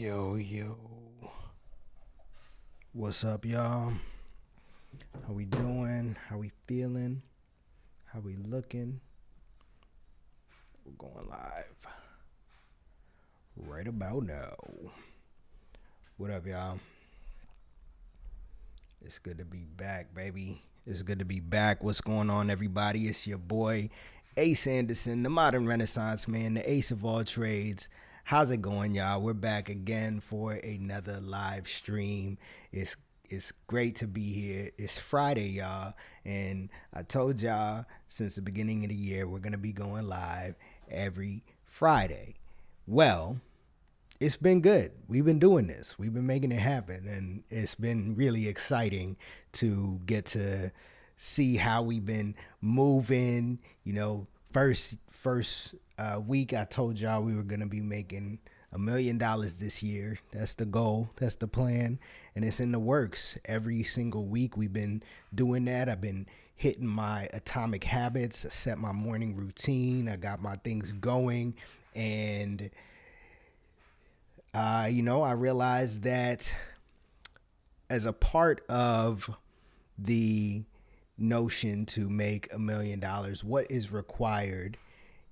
Yo, what's up, y'all? How we doing? How we feeling? How we looking? We're going live right about now. What up, y'all? It's good to be back, baby. It's good to be back. What's going on, everybody? It's your boy, Ace Anderson, the modern Renaissance man, the ace of all trades. How's it going, y'all? We're back again for another live stream. It's great to be here. It's Friday, y'all, and I told y'all since the beginning of the year we're gonna be going live every Friday. Well, it's been good. We've been doing this. We've been making it happen, and it's been really exciting to get to see how we've been moving. You know, first week I told y'all we were gonna be making $1 million this year. That's the goal. That's the plan, and it's in the works. Every single week we've been doing that. I've been hitting my atomic habits. I set my morning routine. I got my things going, and I realized that as a part of the notion to make $1 million, what is required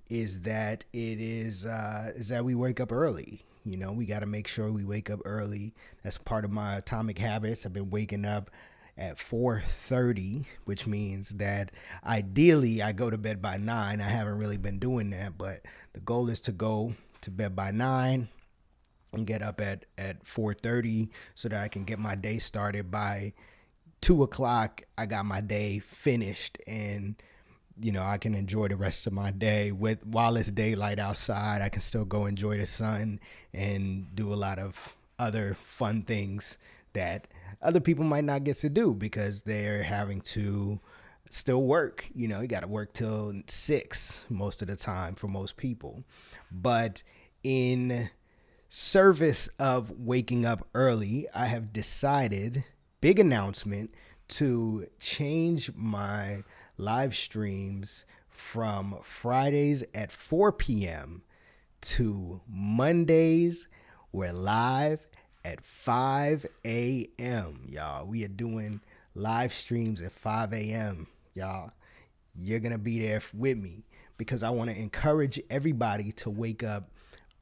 is that we wake up early. You know, we got to make sure we wake up early. That's part of my atomic habits. I've been waking up at 4:30, which means that ideally I go to bed by 9. I haven't really been doing that, but the goal is to go to bed by 9 and get up at 4:30 so that I can get my day started by 2 o'clock. I got my day finished, and I can enjoy the rest of my day while it's daylight outside. I can still go enjoy the sun and do a lot of other fun things that other people might not get to do because they're having to still work. You got to work till 6 most of the time for most people. But in service of waking up early, I have decided, big announcement, to change my live streams from Fridays at 4 p.m. to Mondays we're live at 5 a.m. Y'all, we are doing live streams at 5 a.m. Y'all, you're gonna be there with me because I want to encourage everybody to wake up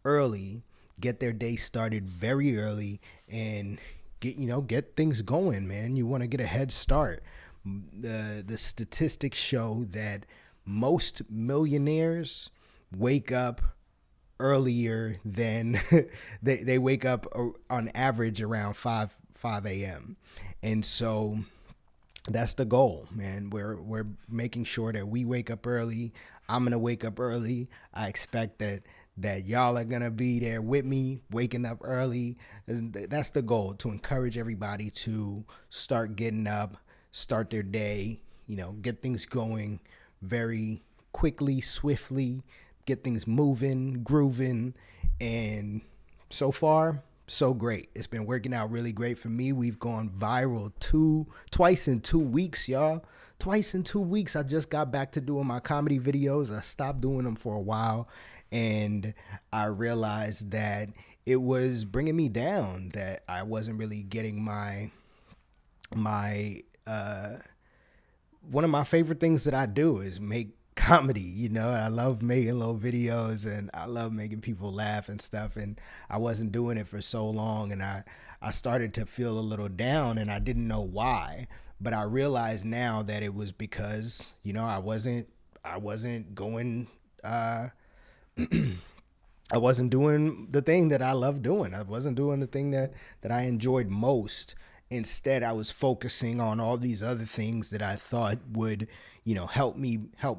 early, get their day started very early, and get things going, man. You want to get a head start. The statistics show that most millionaires wake up earlier than they wake up on average around 5 a.m. And so that's the goal, man. We're making sure that we wake up early. I'm gonna wake up early. I expect that y'all are gonna be there with me, waking up early. That's the goal, to encourage everybody to start getting up, start their day, get things going very quickly, swiftly, get things moving, grooving, and so far, so great. It's been working out really great for me. We've gone viral twice in 2 weeks, y'all. Twice in 2 weeks. I just got back to doing my comedy videos. I stopped doing them for a while, and I realized that it was bringing me down, that I wasn't really getting my one of my favorite things that I do is make comedy. I love making little videos, and I love making people laugh and stuff, and I wasn't doing it for so long, and I started to feel a little down, and I didn't know why, but I realized now that it was because I wasn't going I wasn't doing the thing that I love doing. I wasn't doing the thing that I enjoyed most. Instead, I was focusing on all these other things that I thought would, help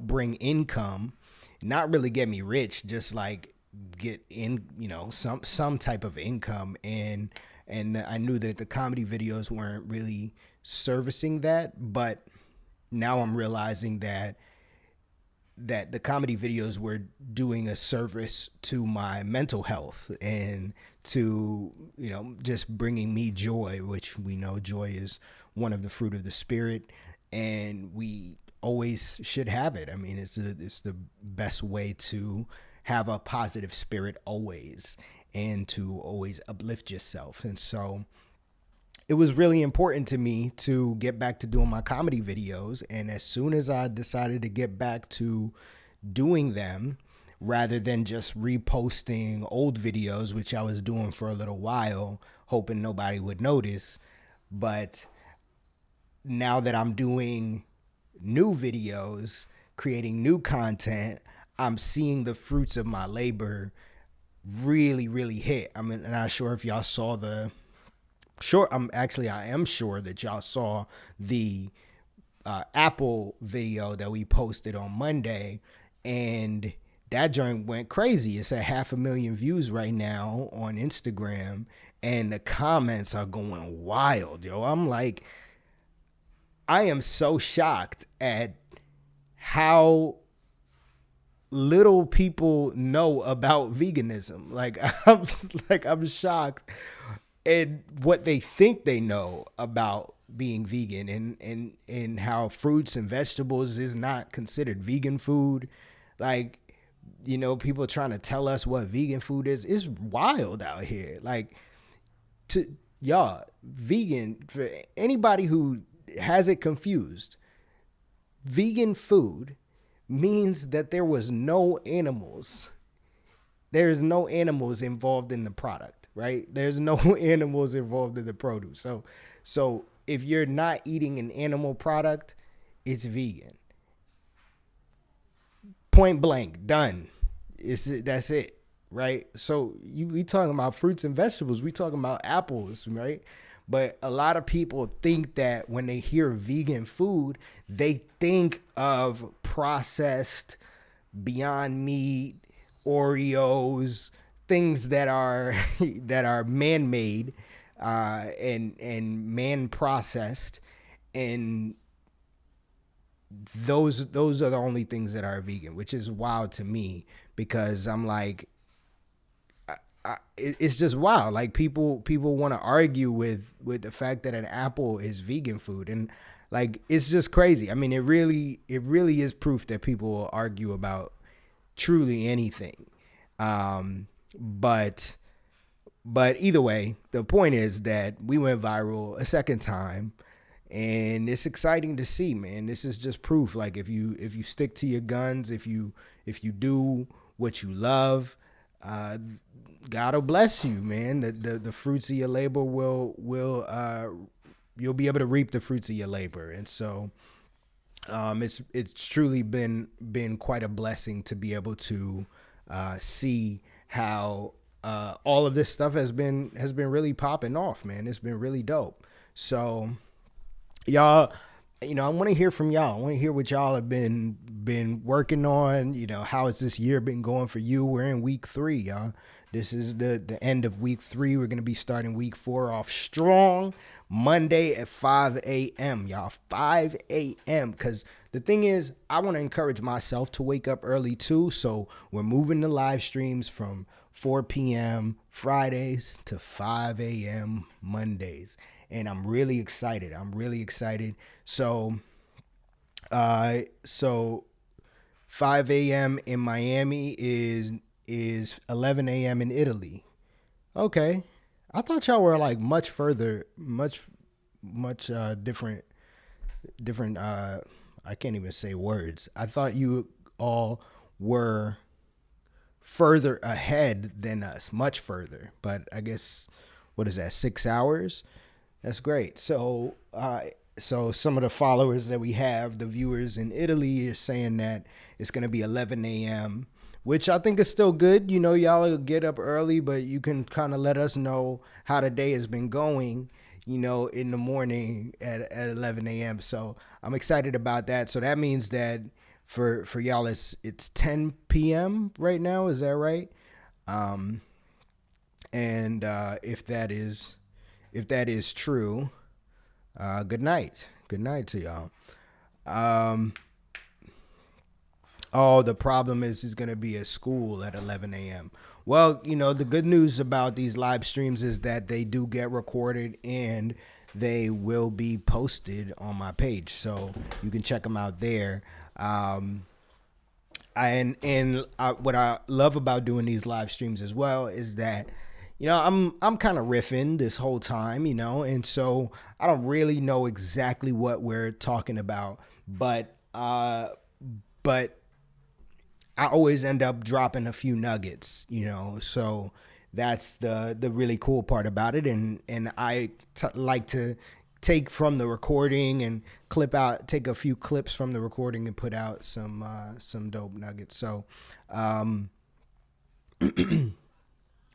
bring income, not really get me rich, just like get in, some type of income. And I knew that the comedy videos weren't really servicing that, but now I'm realizing that the comedy videos were doing a service to my mental health and to, just bringing me joy, which we know joy is one of the fruit of the spirit, and we always should have it. I mean, it's the best way to have a positive spirit always. and to always uplift yourself. And so it was really important to me to get back to doing my comedy videos. And as soon as I decided to get back to doing them, rather than just reposting old videos, which I was doing for a little while, hoping nobody would notice. But now that I'm doing new videos, creating new content, I'm seeing the fruits of my labor really, really hit. I mean, I'm not sure if y'all saw I am sure that y'all saw the Apple video that we posted on Monday, and that joint went crazy. It's at 500,000 views right now on Instagram, and the comments are going wild, yo. I'm like, I am so shocked at how little people know about veganism. I'm shocked at what they think they know about being vegan, and how fruits and vegetables is not considered vegan food. Like, you know, people trying to tell us what vegan food is. It's wild out here. Like, to y'all, vegan, for anybody who has it confused, vegan food means that there was no animals. There's no animals involved in the product, right? There's no animals involved in the produce. So if you're not eating an animal product, it's vegan. Point blank, done. That's it, right? So we talking about fruits and vegetables. We talking about apples, right? But a lot of people think that when they hear vegan food, they think of processed Beyond Meat, Oreos, things that are man-made and man-processed, and those are the only things that are vegan, which is wild to me, because I'm like, it's just wild. Like, people want to argue with the fact that an apple is vegan food, and like, it's just crazy. I mean, it really is proof that people will argue about truly anything. But either way, the point is that we went viral a second time, and it's exciting to see, man. This is just proof. Like, if you stick to your guns, if you do what you love, God will bless you, man. The fruits of your labor will you'll be able to reap the fruits of your labor. And so it's truly been quite a blessing to be able to see how all of this stuff has been really popping off, man. It's been really dope. So y'all, you know, I want to hear from y'all. I want to hear what y'all have been working on. You know, how has this year been going for you? We're in week 3, y'all. This is the end of week 3. We're going to be starting week 4 off strong Monday at 5 a.m., y'all. 5 a.m. Because the thing is, I want to encourage myself to wake up early too. So we're moving the live streams from 4 p.m. Fridays to 5 a.m. Mondays. And I'm really excited. So 5 a.m. in Miami is 11 a.m. in Italy. Okay. I thought y'all were like much further, much different, I can't even say words. I thought you all were further ahead than us, much further. But I guess, what is that, 6 hours? That's great. So some of the followers that we have, the viewers in Italy, are saying that it's going to be 11 a.m., which I think is still good. You know, y'all will get up early, but you can kind of let us know how the day has been going, you know, in the morning at 11 a.m. So I'm excited about that. So that means that for y'all, it's 10 p.m. right now. Is that right? And if that is true, good night. Good night to y'all. Oh, the problem is he's going to be at school at 11 a.m. Well, you know, the good news about these live streams is that they do get recorded and they will be posted on my page. So you can check them out there. What I love about doing these live streams as well is that I'm kind of riffing this whole time, and so I don't really know exactly what we're talking about, but I always end up dropping a few nuggets, so that's the really cool part about it. And I like to take from the recording and take a few clips from the recording and put out some dope nuggets. So,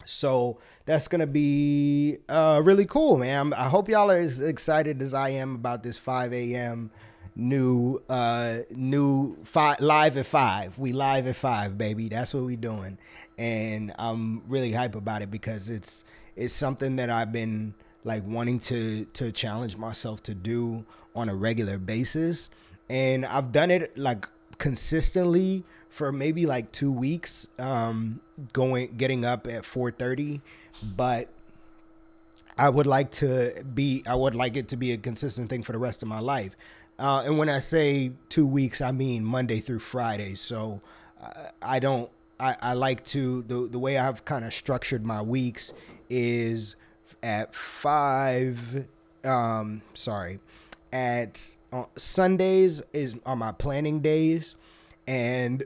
so that's going to be really cool, man. I hope y'all are as excited as I am about this 5 a.m. new live at 5. We live at 5, baby. That's what we doing. And I'm really hype about it because it's something that I've been like wanting to challenge myself to do on a regular basis. And I've done it like consistently for maybe like 2 weeks, getting up at 4:30, but I would like it to be a consistent thing for the rest of my life. And when I say 2 weeks, I mean Monday through Friday. So I like to, the way I've kind of structured my weeks is at Sundays are my planning days. And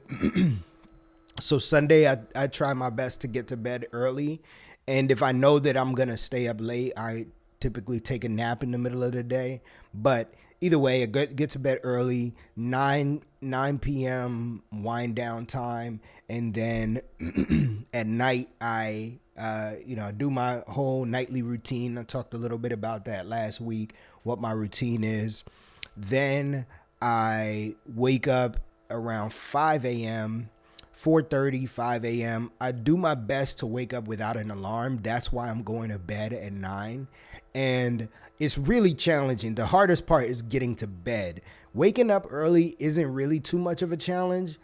so Sunday, I try my best to get to bed early. And if I know that I'm going to stay up late, I typically take a nap in the middle of the day. But either way, I get to bed early, 9 p.m. wind down time. And then at night, I do my whole nightly routine. I talked a little bit about that last week, what my routine is. Then I wake up around 5 a.m., 4:30, 5 a.m. I do my best to wake up without an alarm. That's why I'm going to bed at 9. And it's really challenging. The hardest part is getting to bed. Waking up early isn't really too much of a challenge.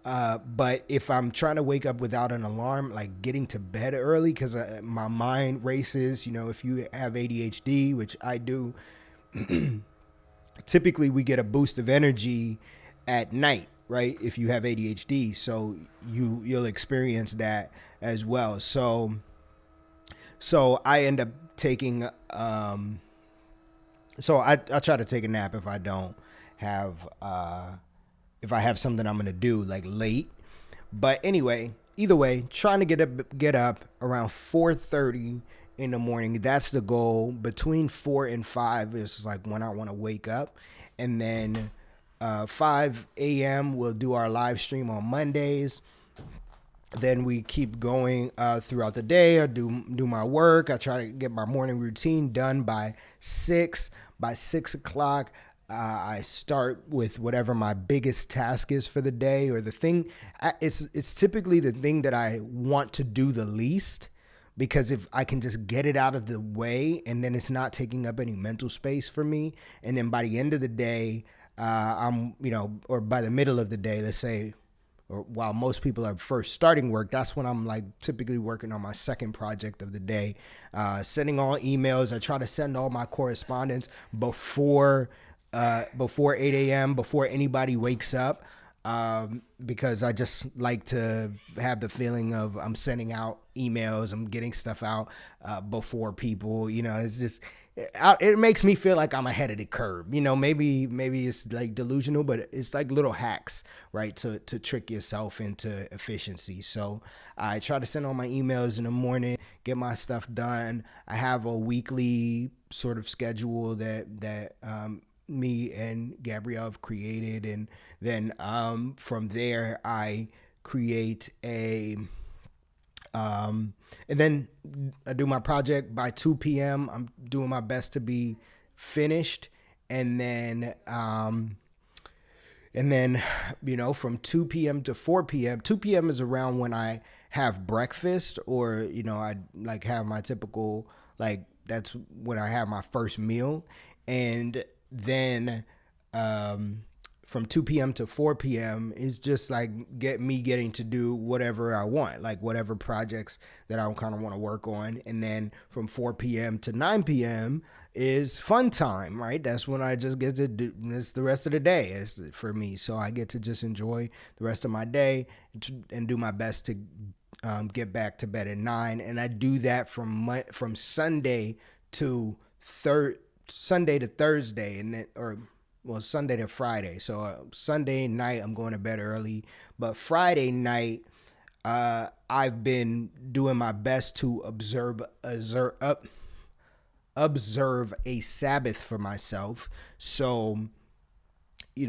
But if I'm trying to wake up without an alarm, like getting to bed early, because my mind races, if you have ADHD, which I do, typically we get a boost of energy at night, right? If you have ADHD, so you'll experience that as well. So I end up taking, so I try to take a nap if I don't have, if I have something I'm going to do like late. But anyway, either way, trying to get up around 4:30 in the morning. That's the goal. Between 4 and 5 is like when I want to wake up. And then 5 a.m. we'll do our live stream on Mondays. Then we keep going throughout the day. I do my work. I try to get my morning routine done by 6. By 6 o'clock, I start with whatever my biggest task is for the day, or the thing. It's typically the thing that I want to do the least, because if I can just get it out of the way, and then it's not taking up any mental space for me. And then by the end of the day, or by the middle of the day, let's say, or while most people are first starting work, that's when I'm like typically working on my second project of the day, sending all emails. I try to send all my correspondence before 8 a.m., before anybody wakes up, because I just like to have the feeling of I'm sending out emails, I'm getting stuff out before people. It's just, it makes me feel like I'm ahead of the curve. Maybe it's like delusional, but it's like little hacks, right, to trick yourself into efficiency. So I try to send all my emails in the morning, get my stuff done. I have a weekly sort of schedule that me and Gabrielle have created, and then from there I create and then I do my project by 2 p.m. I'm doing my best to be finished. And then from 2 p.m. to 4 p.m., 2 p.m. is around when I have breakfast, or, I like have my typical, like, that's when I have my first meal. And then, from 2 p.m. to 4 p.m. is just like getting to do whatever I want, like whatever projects that I kind of want to work on. And then from 4 p.m. to 9 p.m. is fun time, right? That's when I just get to do, it's the rest of the day is for me. So I get to just enjoy the rest of my day and do my best to get back to bed at 9, and I do that from Sunday to Sunday to Thursday, and then Sunday to Friday. So Sunday night I'm going to bed early, but Friday night I've been doing my best to observe a Sabbath for myself. So,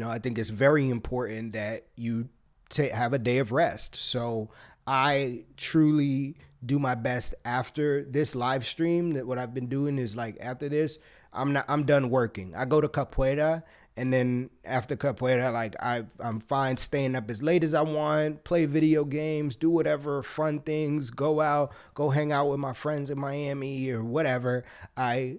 I think it's very important that you have a day of rest. So I truly do my best after this live stream. That what I've been doing is, like, after this, I'm done working. I go to capoeira, and then after capoeira, like, I'm fine staying up as late as I want, play video games, do whatever fun things, go hang out with my friends in Miami or whatever. I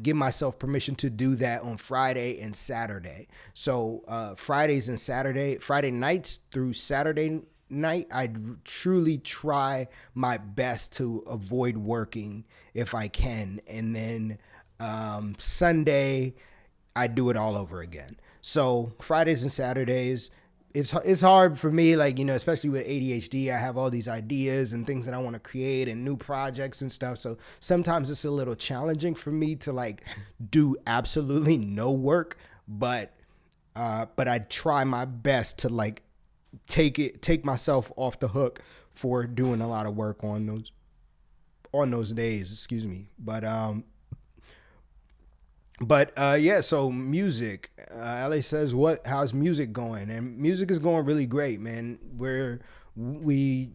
give myself permission to do that on Friday and Saturday. So Friday nights through Saturday night, I truly try my best to avoid working if I can. And then Sunday, I do it all over again. So Fridays and Saturdays, it's hard for me, like, especially with ADHD, I have all these ideas and things that I want to create and new projects and stuff. So sometimes it's a little challenging for me to, like, do absolutely no work, but I try my best to, like, take myself off the hook for doing a lot of work on those days, excuse me. Yeah, so music. LA says, how's music going? And music is going really great, man. We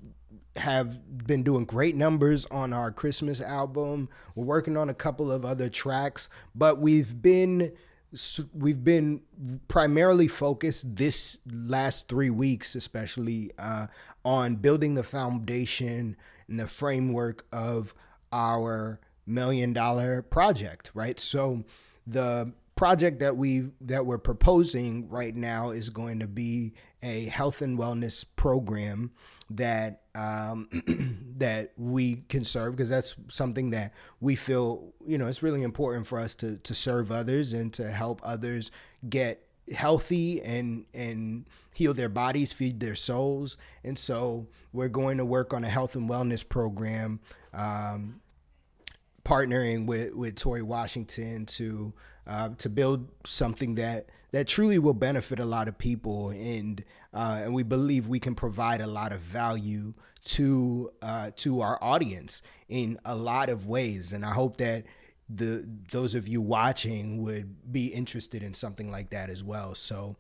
have been doing great numbers on our Christmas album. We're working on a couple of other tracks, but we've been primarily focused this last 3 weeks, especially on building the foundation and the framework of our $1 million project, right? So the project that we're proposing right now is going to be a health and wellness program that that we can serve, because that's something that we feel, it's really important for us to serve others and to help others get healthy and heal their bodies, feed their souls. And so we're going to work on a health and wellness program, partnering with Tori Washington to build something that truly will benefit a lot of people, and we believe we can provide a lot of value to our audience in a lot of ways. And I hope that those of you watching would be interested in something like that as well. So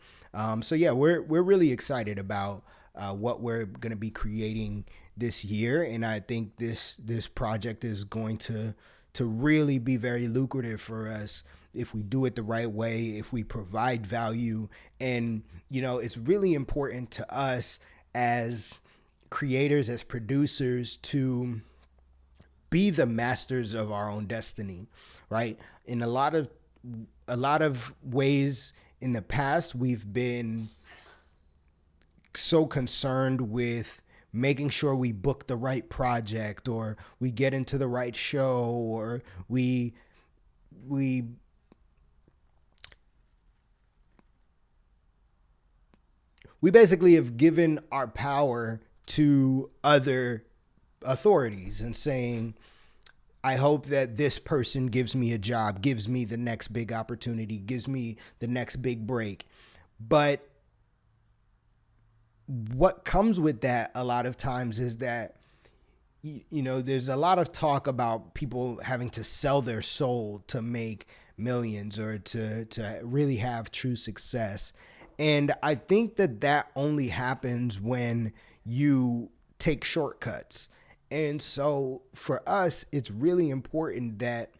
yeah, we're really excited about what we're going to be creating this year, and I think this project is going to really be very lucrative for us if we do it the right way, if we provide value. And it's really important to us as creators, as producers, to be the masters of our own destiny, right? In a lot of ways in the past, we've been so concerned with making sure we book the right project, or we get into the right show, or we basically have given our power to other authorities and saying, I hope that this person gives me a job, gives me the next big opportunity, gives me the next big break. But what comes with that a lot of times is that, there's a lot of talk about people having to sell their soul to make millions, or to really have true success. And I think that only happens when you take shortcuts. And so for us, it's really important that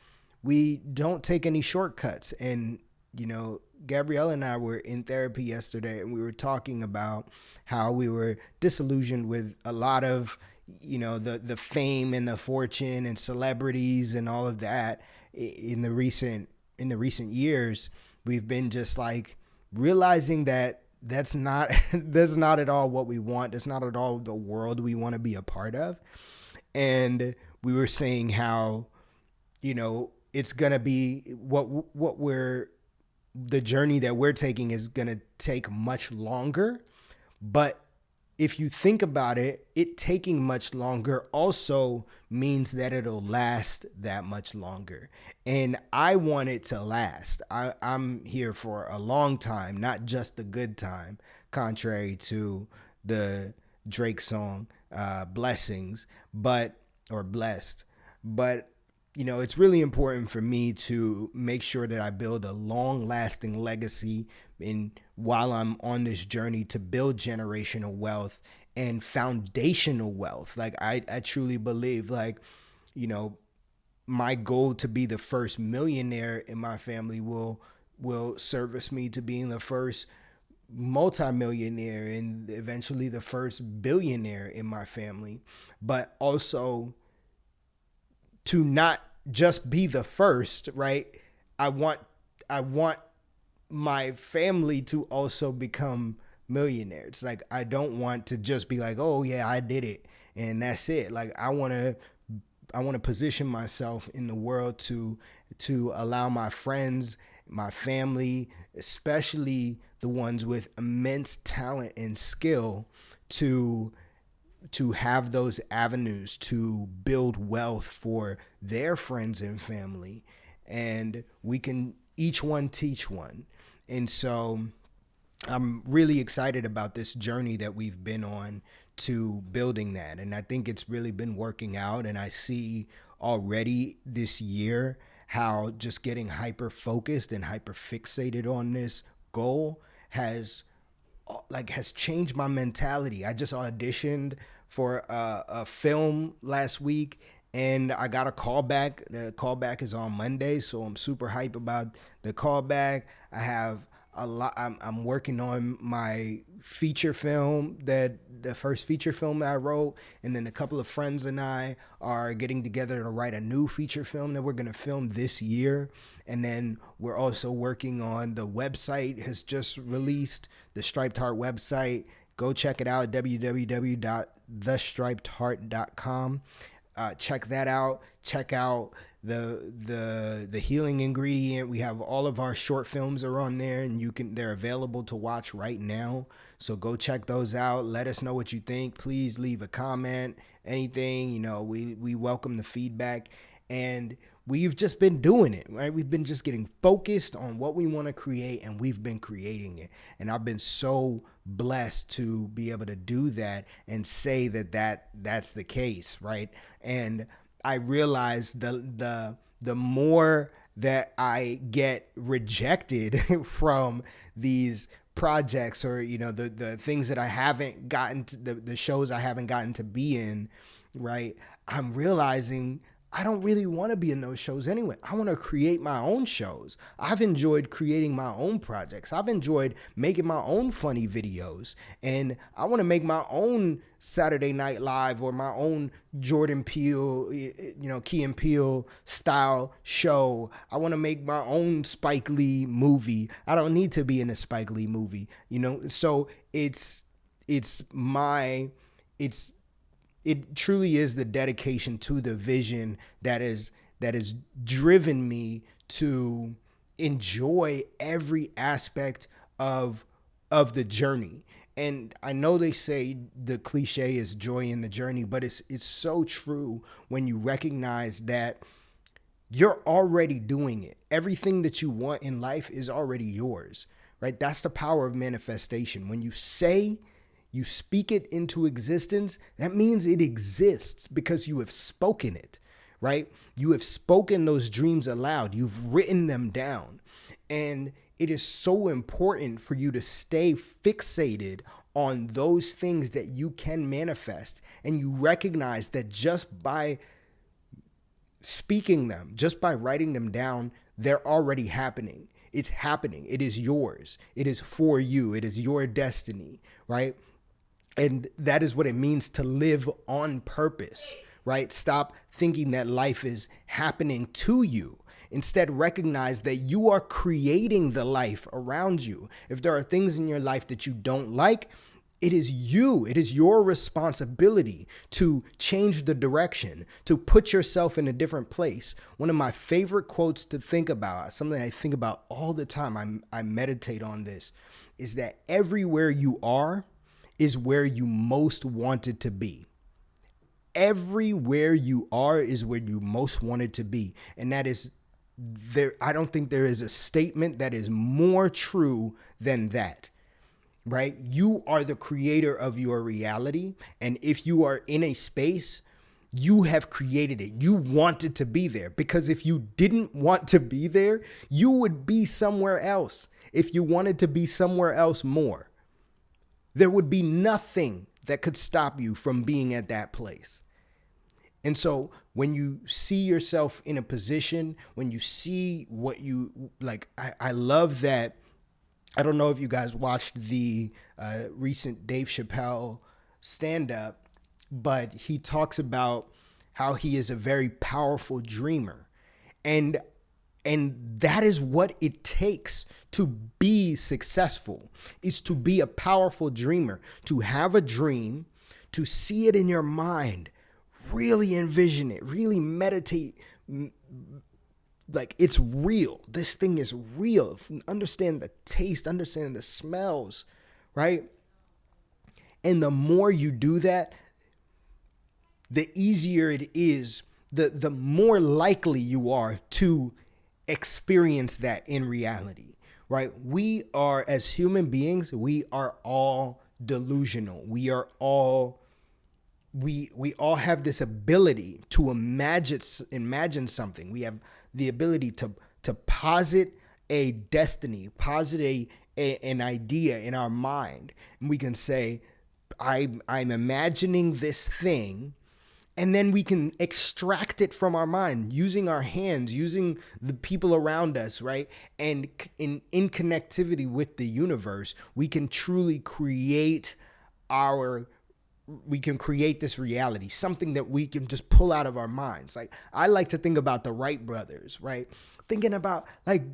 we don't take any shortcuts. And, Gabrielle and I were in therapy yesterday, and we were talking about how we were disillusioned with a lot of, the fame and the fortune and celebrities and all of that in the recent years. We've been just, like, realizing that that's not at all what we want. That's not at all the world we want to be a part of. And we were saying how, it's going to be the journey that we're taking is going to take much longer, but if you think about it, it taking much longer also means that it'll last that much longer. And I want it to last. I'm here for a long time, not just the good time, contrary to the Drake song, Blessings, or Blessed. But it's really important for me to make sure that I build a long-lasting legacy while I'm on this journey to build generational wealth and foundational wealth. Like I truly believe, my goal to be the first millionaire in my family will service me to being the first multimillionaire and eventually the first billionaire in my family, but also to not just be the first, right? I want my family to also become millionaires. Like, I don't want to just be like, oh yeah, I did it and that's it. Like, I want to position myself in the world to allow my friends, my family, especially the ones with immense talent and skill, to have those avenues to build wealth for their friends and family. And we can each one teach one. And so I'm really excited about this journey that we've been on to building that. And I think it's really been working out. And I see already this year how just getting hyper focused and hyper fixated on this goal has changed my mentality. I just auditioned for a film last week and I got a callback. The callback is on Monday, so I'm super hype about the callback. I have a lot. I'm working on my feature film, the first feature film that I wrote, and then a couple of friends and I are getting together to write a new feature film that we're going to film this year. And then we're also working on the website has just released, the Striped Heart website. Go check it out, www.thestripedheart.com. Check that out. Check out the healing ingredient. We have all of our short films are on there, and they're available to watch right now. So go check those out. Let us know what you think. Please leave a comment, anything. We welcome the feedback. And we've just been doing it, right? We've been just getting focused on what we want to create, and we've been creating it. And I've been so blessed to be able to do that and say that's the case, right? And I realize the more that I get rejected from these projects, or the things that I haven't gotten to, the shows I haven't gotten to be in, right? I'm realizing I don't really want to be in those shows anyway. I want to create my own shows. I've enjoyed creating my own projects. I've enjoyed making my own funny videos. And I want to make my own Saturday Night Live or my own Jordan Peele, Key and Peele style show. I want to make my own Spike Lee movie. I don't need to be in a Spike Lee movie, So it truly is the dedication to the vision that has driven me to enjoy every aspect of the journey. And I know they say the cliche is joy in the journey, but it's so true when you recognize that you're already doing it. Everything that you want in life is already yours, right? That's the power of manifestation. When you speak it into existence, that means it exists because you have spoken it, right? You have spoken those dreams aloud. You've written them down. And it is so important for you to stay fixated on those things that you can manifest. And you recognize that just by speaking them, just by writing them down, they're already happening. It's happening. It is yours. It is for you. It is your destiny, right? And that is what it means to live on purpose, right? Stop thinking that life is happening to you. Instead, recognize that you are creating the life around you. If there are things in your life that you don't like, it is your responsibility to change the direction, to put yourself in a different place. One of my favorite quotes to think about, something I think about all the time, I meditate on this, is that everywhere you are is where you most wanted to be. Everywhere you are is where you most wanted to be. And that is there. I don't think there is a statement that is more true than that, right? You are the creator of your reality. And if you are in a space, you have created it. You wanted to be there, because if you didn't want to be there, you would be somewhere else. If you wanted to be somewhere else more, there would be nothing that could stop you from being at that place. And so when you see yourself in a position, when you see what you like, I love that. I don't know if you guys watched the recent Dave Chappelle stand-up, but he talks about how he is a very powerful dreamer. And that is what it takes to be successful, is to be a powerful dreamer, to have a dream, to see it in your mind, really envision it, really meditate, like it's real. This thing is real. Understand the taste, understand the smells, right? And the more you do that, the easier it is, the more likely you are to experience that in reality, right? We are, as human beings, we are all delusional. We all have this ability to imagine something. We have the ability to posit a destiny, posit an idea in our mind. And we can say, I'm imagining this thing, and then we can extract it from our mind using our hands, using the people around us, right? And in connectivity with the universe, we can truly create this reality, something that we can just pull out of our minds. Like, I like to think about the Wright brothers, right? Thinking about, like,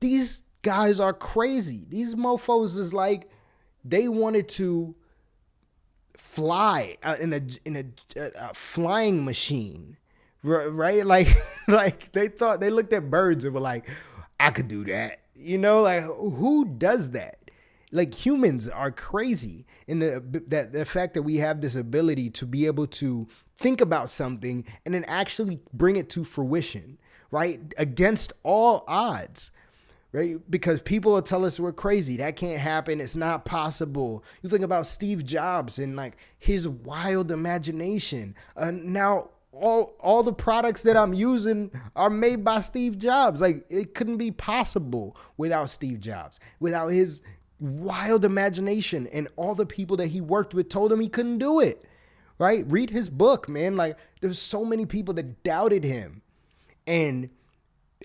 these guys are crazy. These mofos is like, they wanted to fly in a flying machine, right? Like they looked at birds and were like, I could do that. You know, like, who does that? Like, humans are crazy in the fact that we have this ability to be able to think about something and then actually bring it to fruition, right? Against all odds, right? Because people will tell us we're crazy. That can't happen. It's not possible. You think about Steve Jobs and like his wild imagination. Now all the products that I'm using are made by Steve Jobs. Like, it couldn't be possible without Steve Jobs, without his wild imagination, and all the people that he worked with told him he couldn't do it, right? Read his book, man. Like, there's so many people that doubted him. And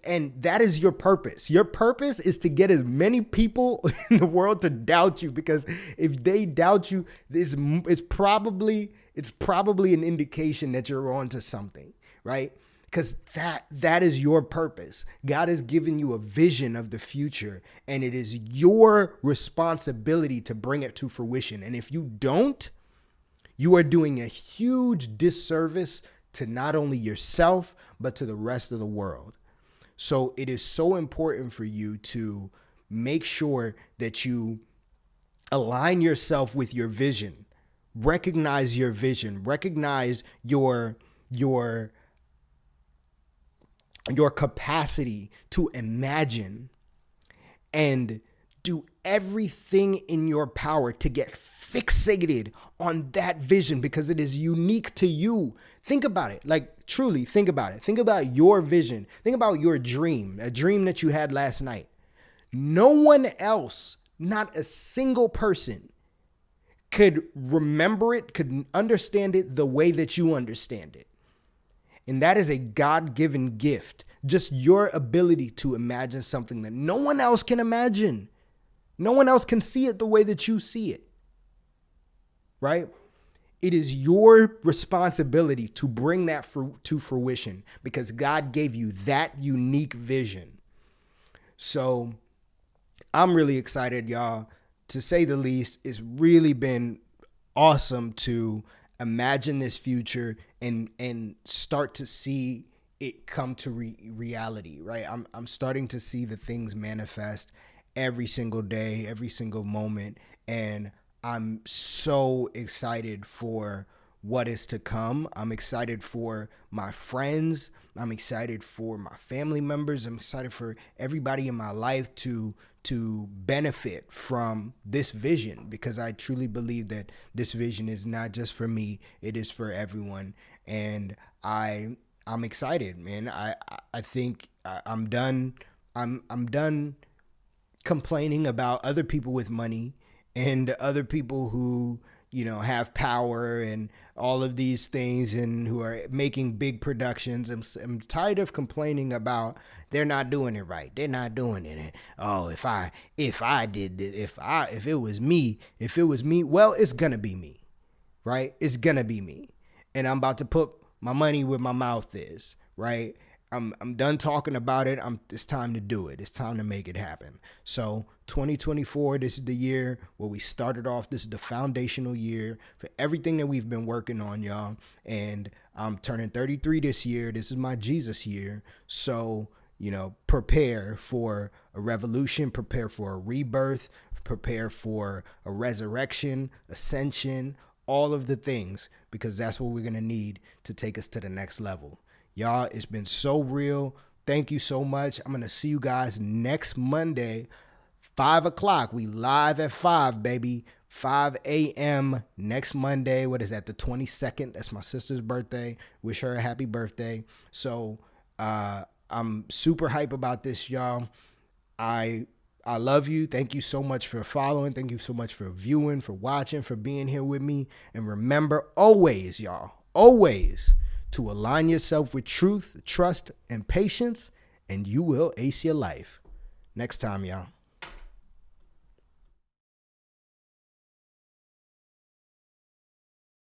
that is your purpose. Your purpose is to get as many people in the world to doubt you, because if they doubt you, it's probably an indication that you're onto something, right? Because that is your purpose. God has given you a vision of the future, and it is your responsibility to bring it to fruition. And if you don't, you are doing a huge disservice to not only yourself, but to the rest of the world. So it is so important for you to make sure that you align yourself with your vision, recognize your vision, recognize your capacity to imagine, and do everything in your power to get fixated on that vision, because it is unique to you. Think about it. Like, truly think about it. Think about your vision. Think about your dream, a dream that you had last night. No one else, not a single person, could remember it, could understand it the way that you understand it. And that is a God-given gift. Just your ability to imagine something that no one else can imagine. No one else can see it the way that you see it. Right? It is your responsibility to bring that to fruition, because God gave you that unique vision. So I'm really excited, y'all. To say the least, it's really been awesome to imagine this future and start to see it come to reality, right? I'm starting to see the things manifest every single day, every single moment. And I'm so excited for what is to come. I'm excited for my friends. I'm excited for my family members. I'm excited for everybody in my life to benefit from this vision, because I truly believe that this vision is not just for me, it is for everyone. And I'm excited, man. I think I'm done. I'm done complaining about other people with money and other people who, have power and all of these things and who are making big productions. I'm tired of complaining about they're not doing it right. They're not doing it. Oh, if I did it, if it was me, well, it's going to be me, right? It's going to be me. And I'm about to put my money where my mouth is, right? I'm done talking about it. It's time to do it. It's time to make it happen. So 2024, this is the year where we started off. This is the foundational year for everything that we've been working on, y'all. And I'm turning 33 this year. This is my Jesus year. So, prepare for a revolution, prepare for a rebirth, prepare for a resurrection, ascension, all of the things, because that's what we're going to need to take us to the next level. Y'all, it's been so real. Thank you so much. I'm going to see you guys next Monday, 5 o'clock. We live at 5, baby. 5 a.m. next Monday. What is that? The 22nd. That's my sister's birthday. Wish her a happy birthday. So I'm super hype about this, y'all. I love you. Thank you so much for following. Thank you so much for viewing, for watching, for being here with me. And remember always, y'all, always, to align yourself with truth, trust, and patience, and you will ace your life. Next time, y'all.